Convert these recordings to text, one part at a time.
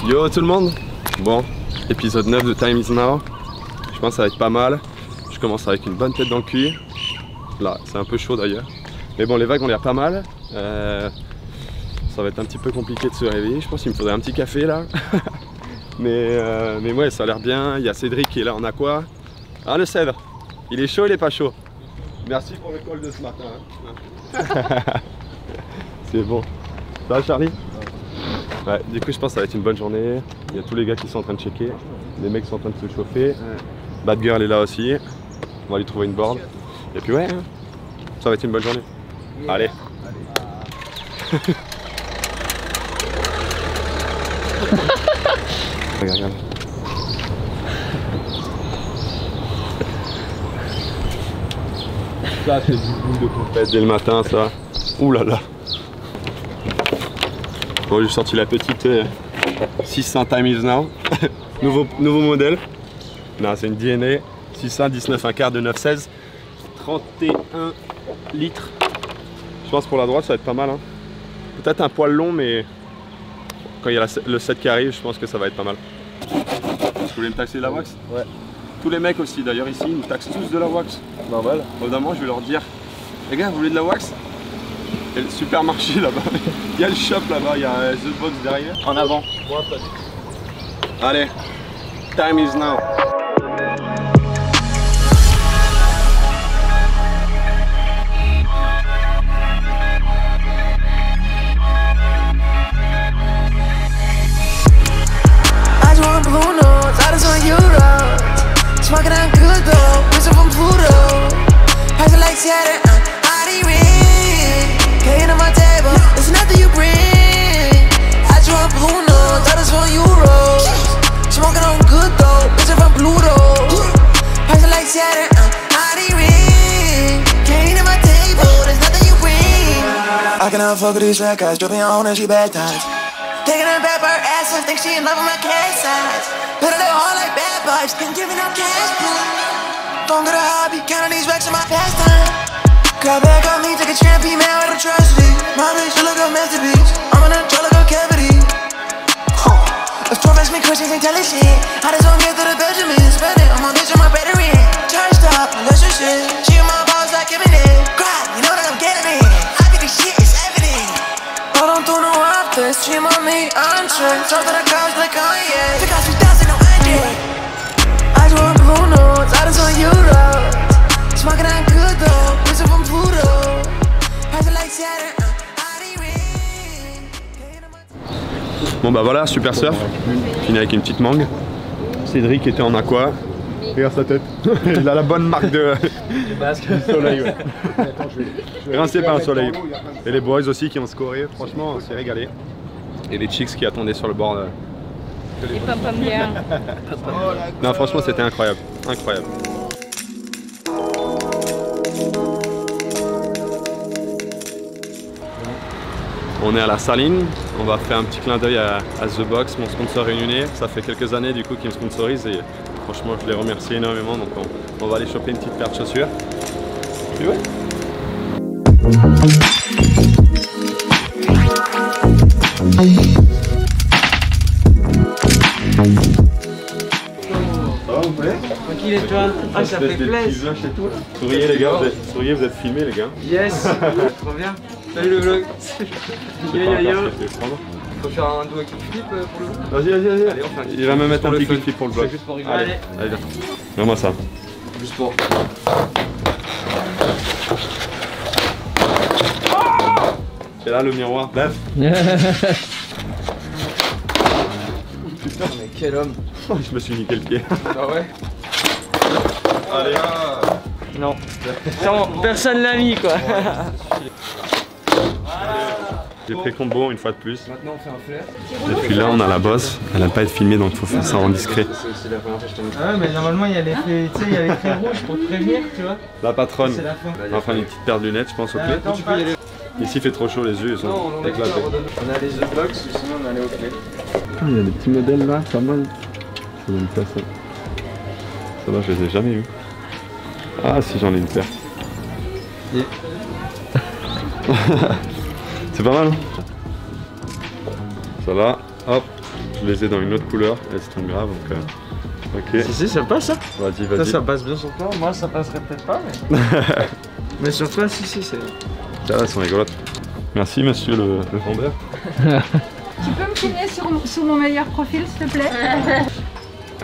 Yo tout le monde. Bon, épisode 9 de Time is Now. Je pense que ça va être pas mal. Je commence avec une bonne tête dans le cul. Là, c'est un peu chaud d'ailleurs. Mais bon, les vagues ont l'air pas mal. Ça va être un petit peu compliqué de se réveiller. Je pense qu'il me faudrait un petit café là. mais ouais, ça a l'air bien. Il y a Cédric qui est là en aqua. Ah, le Cèdre. Il est chaud, il est pas chaud. Merci pour le call de ce matin. C'est bon. Ça va Charlie? Ouais, du coup je pense que ça va être une bonne journée. Il y a tous les gars qui sont en train de checker. Les mecs sont en train de se chauffer. Bad Girl est là aussi. On va lui trouver une board. Et puis ouais, ça va être une bonne journée. Allez. Regarde. Ça c'est du bout de compète dès le matin ça. Ouh là là. Bon, j'ai sorti la petite 600 Time is Now. nouveau modèle. Non, c'est une DNA 600 19 un quart de 9,16. 31 litres. Je pense pour la droite ça va être pas mal. Hein. Peut-être un poil long, mais quand il y a le set qui arrive, je pense que ça va être pas mal. Vous voulez me taxer de la wax? Ouais. Tous les mecs aussi d'ailleurs ici, ils nous taxent tous de la wax. Normal. Évidemment, je vais leur dire, les gars, vous voulez de la wax? Il y a le supermarché là-bas, il y a le shop là-bas, il y a The Box derrière. En avant. Moi, pas du tout. Allez, time is now. Smoking on good though, whistle from Pluto. Passing like Saturn, Audi ring. K into my table, it's nothing you bring. I just want blue notes, I just want euros. Smoking on good though, whistle from Pluto. Passing like Saturn, Audi ring. K into my table, there's nothing you bring. I cannot fuck with these fat guys, dripping on and she baptized. Taking her back by her ass and think she in love with my cat size. Better live hard like bad vibes, been giving up cash, bro. Don't get a hobby, counting these racks in my pastime. Got back on me, take a champion, man, with atrocity. My bitch, you look a masterpiece. I'm in a jar like a cavity. If 12 ask me questions, ain't telling shit. I just don't get to the Benjamin, spend it, I'm on bitch on my battery. Charged up, unless your shit. She and my balls like giving it. Grab, you know that I'm getting it. I think this shit is evident. I don't do no after, stream on me, I'm straight. Talk to the cops like Kanye. Because we dancing, no Andre. I just want blue notes, I just want euros. Smoking on good though, whistle from Pluto. Passing like Saturn, Audi ring. Bon bah voilà, super surf. Fini avec une petite mangue. Cédric était en aqua. Regarde sa tête. Il a la bonne marque de du soleil. Ouais. Rincé par le soleil. Et les boys aussi qui ont scoré. Franchement, on s'est régalé. Et les chicks qui attendaient sur le bord. Les pom-pom girls. Non, franchement, c'était incroyable. Incroyable. On est à la Saline. On va faire un petit clin d'œil à The Box, mon sponsor réunionnais. Ça fait quelques années du coup qu'ils me sponsorisent et franchement je les remercie énormément. Donc on va aller choper une petite paire de chaussures. Et ouais. Ça va, vous plaît? Tranquille et toi? Ah, ça fait plaisir. Souriez les gars, souriez, vous êtes filmés les gars. Yes. Trop bien. Salut le vlog. Faut faire un dos kickflip pour le vlog. Vas-y. Allez, on fait un Il va me mettre un petit kickflip pour le vlog. Juste pour rigoler. Allez, viens-moi ça. Juste pour. C'est là le miroir. Bref. Putain, mais quel homme. Je me suis niqué le pied. Ah ouais. Allez. Non. Personne l'a mis quoi. J'ai pris combo une fois de plus. Maintenant on fait un flair. Et puis là on a la bosse. Elle n'aime pas être filmée donc il faut faire ça en discret. C'est la première fois que je t'en ai. Ah ouais, mais normalement il y a les faits, tu sais, il y a les traits rouges pour te prévenir, tu vois. La patronne. C'est la fin. On va prendre une petite paire de lunettes je pense au clé. Attends, Tu peux y aller. Ici il fait trop chaud, les yeux ils sont Non, on éclatés. a les The Box ou sinon on allait au clé. Il y a des petits modèles là, pas mal. Je vais me faire ça. Ça va, je les ai jamais vus. Ah si, j'en ai une paire. Yeah. C'est pas mal. Ça va. Hop, je les ai dans une autre couleur, elles sont graves donc ok. Si, ça passe ça. Vas-y, vas-y. Ça passe bien sur toi, moi ça passerait peut-être pas mais... mais sur toi si c'est... Ça elles sont rigolotes. Merci monsieur le vendeur. Tu peux me filmer sur mon meilleur profil s'il te plaît?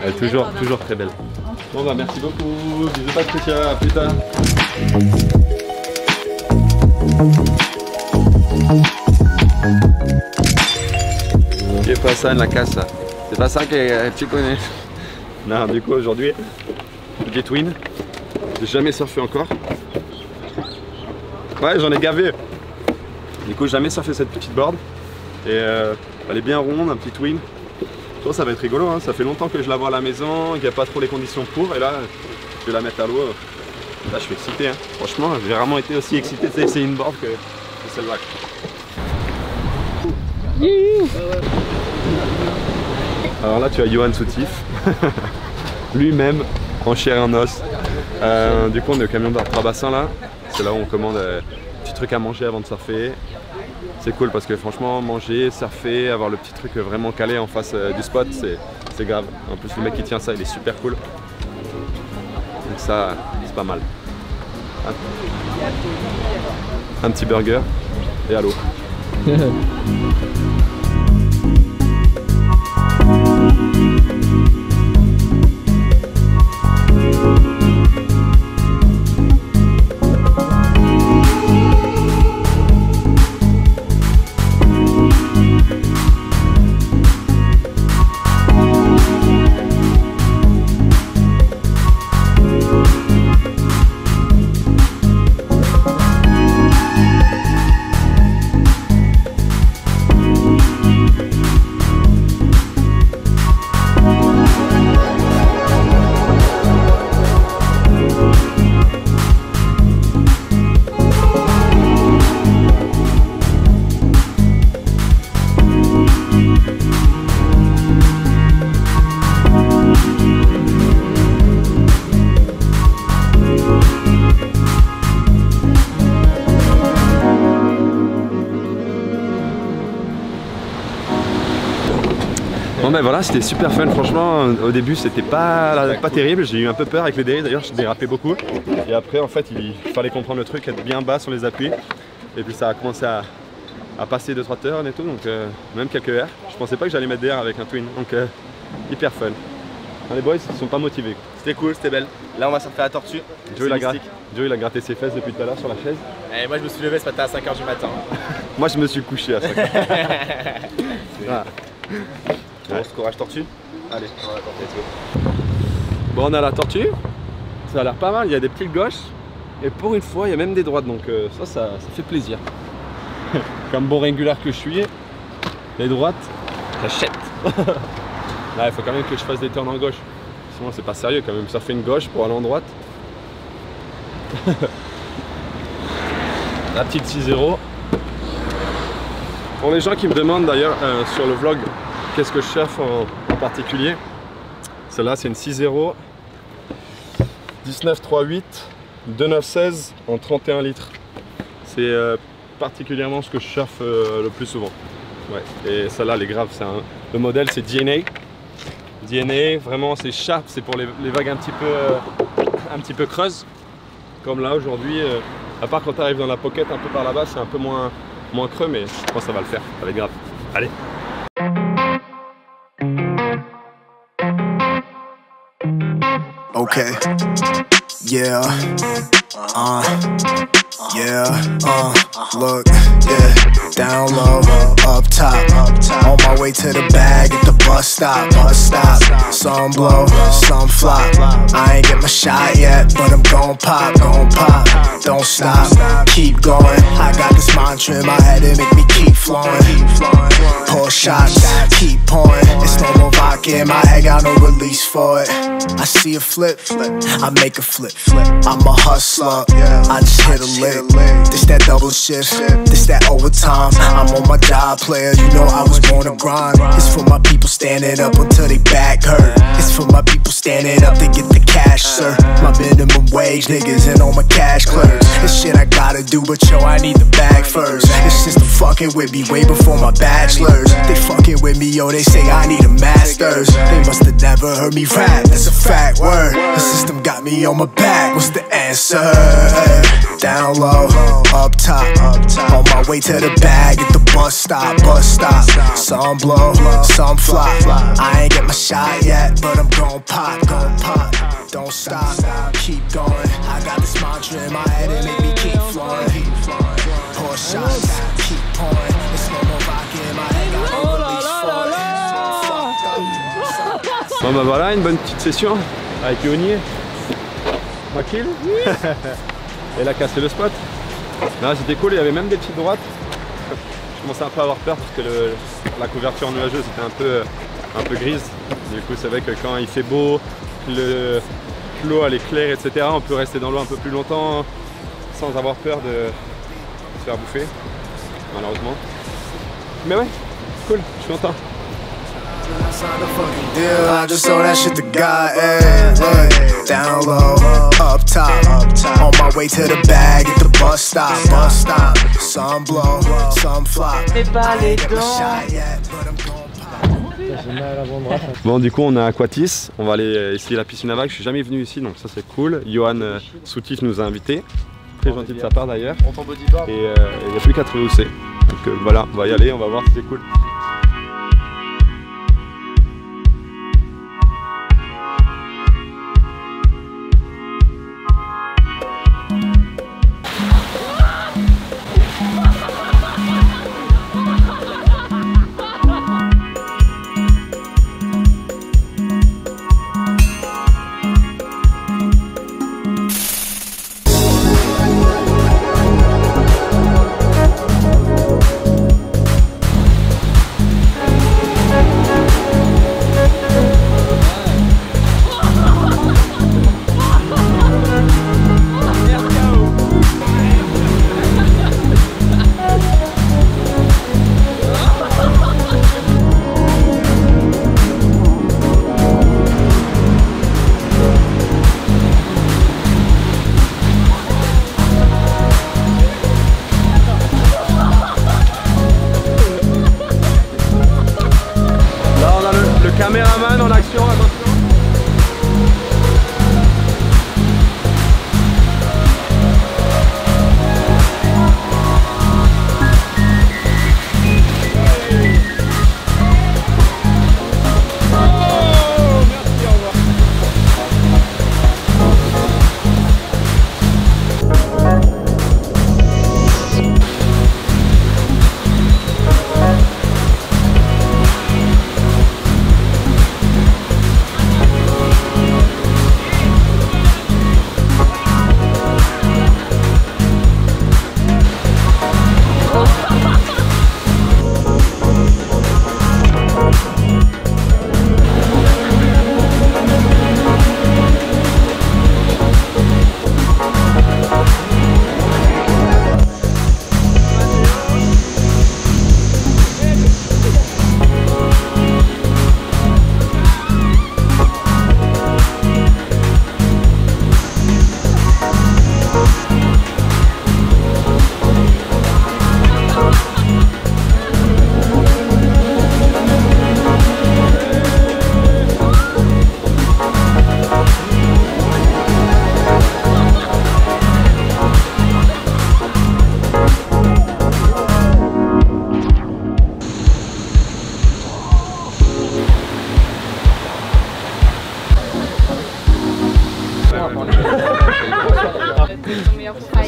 Elle est toujours très belle. Bon bah merci beaucoup, bisous Patricia, à plus tard. ¿Qué pasa en la casa? C'est pas ça que tu connais? Non, du coup aujourd'hui, j'ai twin. J'ai jamais surfé encore. Ouais, j'en ai gavé. Du coup, jamais surfé cette petite board. Et elle est bien ronde, un petit twin. Je pense que ça va être rigolo, hein. Ça fait longtemps que je la vois à la maison, qu'il n'y a pas trop les conditions pour. Et là, je vais la mettre à l'eau. Là, je suis excité. Hein. Franchement, j'ai vraiment été aussi excité d'essayer une board que celle-là. Alors là, tu as Johan Soutif. Lui-même, en chair et en os. Du coup, on est au camion d'art 3 bassins là. C'est là où on commande petit truc à manger avant de surfer. C'est cool parce que franchement manger, surfer, avoir le petit truc vraiment calé en face du spot, c'est grave. En plus le mec qui tient ça il est super cool. Donc ça c'est pas mal. Un petit burger et à l'eau. Bon ben voilà, c'était super fun franchement. Au début c'était pas terrible, j'ai eu un peu peur avec les délais, d'ailleurs je dérapais beaucoup. Et après en fait il fallait comprendre le truc, être bien bas sur les appuis. Et puis ça a commencé à passer 2-3 turns et tout, donc même quelques airs. Je pensais pas que j'allais mettre des airs avec un twin, donc hyper fun. Les boys ils sont pas motivés. C'était cool, c'était belle. Là on va surfer à la tortue. Joe il a gratté ses fesses depuis tout à l'heure sur la chaise. Et moi je me suis levé ce matin à 5 h du matin. Moi je me suis couché à 5 h. Bon, courage tortue. Allez, on va la tortue, let's go. Bon, on a la tortue, ça a l'air pas mal, il y a des petites gauches et pour une fois il y a même des droites, donc ça fait plaisir. Comme bon régulier que je suis, les droites, j'achète. Là il faut quand même que je fasse des turns en gauche, sinon c'est pas sérieux quand même, ça fait une gauche pour aller en droite. La petite 6-0. Pour les gens qui me demandent d'ailleurs sur le vlog qu'est-ce que je surfe en particulier, celle-là c'est une 6-0 19-3-8 2-9-16 en 31 litres. C'est particulièrement ce que je surfe le plus souvent. Ouais. Et celle-là elle est grave, le modèle c'est DNA. DNA vraiment c'est sharp, c'est pour les vagues un petit peu creuses. Comme là aujourd'hui, à part quand tu arrives dans la pocket un peu par là-bas, c'est un peu moins creux, mais je pense que ça va le faire, ça va être grave. Allez. Okay. Yeah. Look, yeah. Down low, up top. On my way to the bag at the bus stop. Some blow, some flop. I ain't get my shot yet, but I'm gon' pop. Don't stop, keep going. I got this mantra in my head that make me keep flowing. Pour shots, keep pouring. It's no more vodka in my head, got no release for it. I see a flip, I make a flip. I'm a hustler, I just hit a lick. This that double shift, this that overtime. I'm on my job, player, you know I was born to grind. It's for my people standing up until they back hurt. It's for my people standing up to get the cash, sir. My minimum wage niggas and all my cash clerks. This shit I gotta do, but yo, I need the bag first. This system fucking with me way before my bachelor's. They fucking with me, yo, they say I need a master's. They must've never heard me rap, that's a fact word. The system got me on my back, what's the answer? Down low, up top, on my way to the bag at the bus stop. Some blow, some flop. I ain't get my shot yet, but I'm gon' pop. Don't stop, keep going. I got this mantra in my head and make me keep flowing. Pour shots, keep pouring. It's no more vodka in my head, got no release for it. Bon bah voilà, une bonne petite session avec Yoni. Tranquille. Elle a cassé le spot. C'était cool, il y avait même des petites droites. Je commençais un peu à avoir peur parce que la couverture nuageuse était un peu grise. Du coup c'est vrai que quand il fait beau, l'eau elle est claire, etc. On peut rester dans l'eau un peu plus longtemps sans avoir peur de se faire bouffer, malheureusement. Mais ouais, cool, je suis content. I just sold that shit to God, look, down low, up top, on my way to the bag at the bus stop, some blow, some flop. Bon du coup on est à Aquatis, on va aller essayer la piscine à vagues, je suis jamais venu ici donc ça c'est cool. Johan Soutif nous a invités, très gentil de sa part d'ailleurs. Et il n'y a plus qu'à trouver où c'est. Donc voilà, on va y aller, on va voir si c'est cool. Caméraman en action, attention.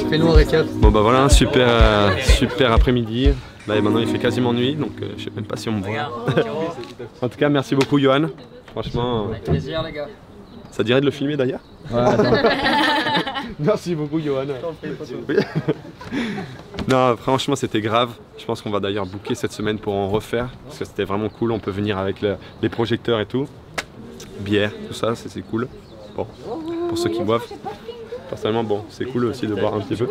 Fais-nous un récap. Bon bah voilà, super après-midi. Là maintenant il fait quasiment nuit, donc je sais même pas si on me voit. En tout cas merci beaucoup Johan. Franchement. Avec plaisir les gars. Ça dirait de le filmer d'ailleurs? Ouais, attends. Merci beaucoup Johan. Oui. Non franchement c'était grave. Je pense qu'on va d'ailleurs booker cette semaine pour en refaire. Parce que c'était vraiment cool, on peut venir avec les projecteurs et tout. Bière, tout ça, c'est cool. Bon, pour ceux qui boivent. Personnellement bon, c'est cool aussi de boire un petit peu.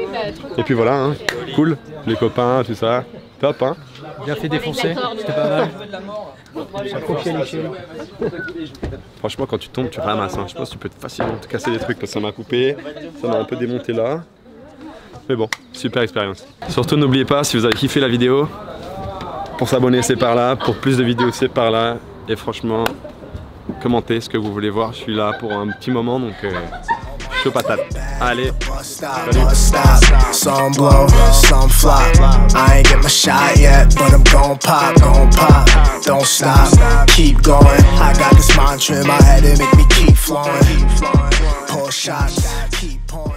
Et puis voilà, hein, cool, les copains, tout ça. Top, hein. Bien fait défoncer, c'était pas mal. Franchement, quand tu tombes, tu ramasses. Hein. Je pense que tu peux facilement te casser des trucs parce que ça m'a coupé. Ça m'a un peu démonté là. Mais bon, super expérience. Surtout, n'oubliez pas, si vous avez kiffé la vidéo, pour s'abonner, c'est par là. Pour plus de vidéos, c'est par là. Et franchement, commentez ce que vous voulez voir. Je suis là pour un petit moment, donc chaud patate. Allez, salut. Some blow, some flop. I ain't get my shot yet, but I'm gon' pop. Don't stop, keep going. I got this mantra in my head and make me keep flowing. Pull shots, keep pouring.